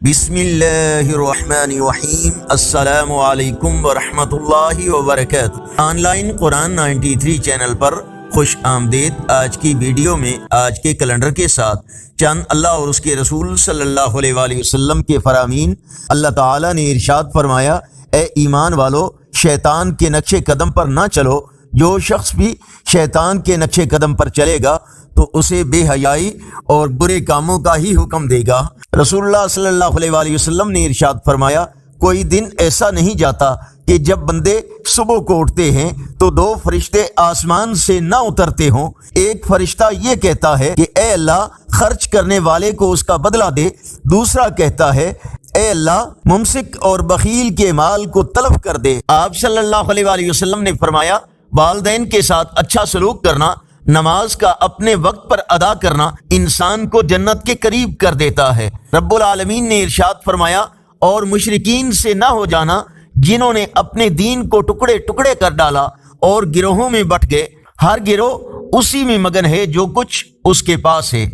بسم اللہ الرحمن الرحیم۔ السلام علیکم ورحمۃ اللہ وبرکاتہ۔ آن لائن قرآن 93 چینل پر خوش آمدید۔ آج کی ویڈیو میں آج کے کیلنڈر کے ساتھ چند اللہ اور اس کے رسول صلی اللہ علیہ وآلہ وسلم کے فرامین۔ اللہ تعالیٰ نے ارشاد فرمایا، اے ایمان والو، شیطان کے نقش قدم پر نہ چلو۔ جو شخص بھی شیطان کے نقش قدم پر چلے گا تو اسے بے حیائی اور برے کاموں کا ہی حکم دے گا۔ رسول اللہ صلی اللہ علیہ وآلہ وسلم نے ارشاد فرمایا، کوئی دن ایسا نہیں جاتا کہ جب بندے صبح کو اٹھتے ہیں تو دو فرشتے آسمان سے نہ اترتے ہوں۔ ایک فرشتہ یہ کہتا ہے کہ اے اللہ، خرچ کرنے والے کو اس کا بدلہ دے۔ دوسرا کہتا ہے، اے اللہ، ممسک اور بخیل کے مال کو تلف کر دے۔ آپ صلی اللہ علیہ وآلہ وسلم نے فرمایا، والدین کے ساتھ اچھا سلوک کرنا، نماز کا اپنے وقت پر ادا کرنا انسان کو جنت کے قریب کر دیتا ہے۔ رب العالمین نے ارشاد فرمایا، اور مشرکین سے نہ ہو جانا جنہوں نے اپنے دین کو ٹکڑے ٹکڑے کر ڈالا اور گروہوں میں بٹ گئے۔ ہر گروہ اسی میں مگن ہے جو کچھ اس کے پاس ہے۔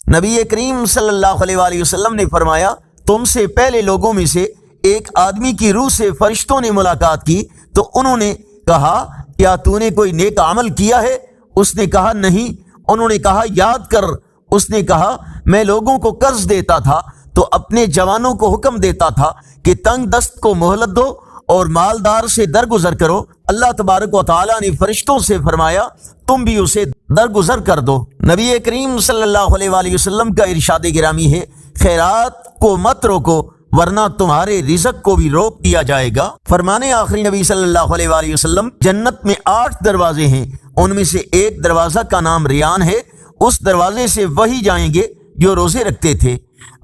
نبی کریم صلی اللہ علیہ وآلہ وسلم نے فرمایا، تم سے پہلے لوگوں میں سے ایک آدمی کی روح سے فرشتوں نے ملاقات کی تو انہوں نے کہا، کیا تو نے کوئی نیک عمل کیا ہے؟ اس نے کہا، نہیں۔ انہوں نے کہا، یاد کر۔ اس نے کہا، میں لوگوں کو قرض دیتا تھا تو اپنے جوانوں کو حکم دیتا تھا کہ تنگ دست کو مہلت دو اور مالدار سے درگزر کرو۔ اللہ تبارک و تعالیٰ نے فرشتوں سے فرمایا، تم بھی اسے درگزر کر دو۔ نبی کریم صلی اللہ علیہ وآلہ وسلم کا ارشاد گرامی ہے، خیرات کو مت روکو ورنہ تمہارے رزق کو بھی روک دیا جائے گا۔ فرمانے آخری نبی صلی اللہ علیہ وآلہ وسلم، جنت میں 8 دروازے ہیں، ان میں سے ایک دروازہ کا نام ریان ہے، اس دروازے سے وہی جائیں گے جو روزے رکھتے تھے۔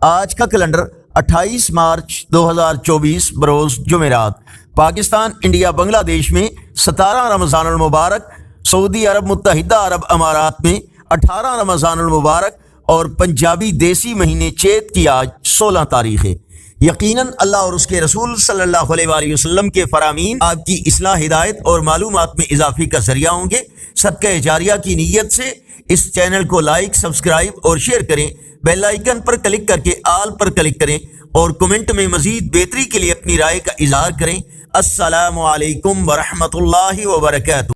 آج کا کیلنڈر 28 مارچ 2024 بروز جمعرات۔ پاکستان، انڈیا، بنگلہ دیش میں 17 رمضان المبارک، سعودی عرب متحدہ عرب امارات میں 18 رمضان المبارک اور پنجابی دیسی مہینے چیت کی آج 16 تاریخ ہے۔ یقیناً اللہ اور اس کے رسول صلی اللہ علیہ وآلہ وسلم کے فرامین آپ کی اصلاح، ہدایت اور معلومات میں اضافے کا ذریعہ ہوں گے۔ صدقہ جاریہ کی نیت سے اس چینل کو لائک، سبسکرائب اور شیئر کریں۔ بیل آئیکن پر کلک کر کے آل پر کلک کریں اور کمنٹ میں مزید بہتری کے لیے اپنی رائے کا اظہار کریں۔ السلام علیکم ورحمۃ اللہ وبرکاتہ۔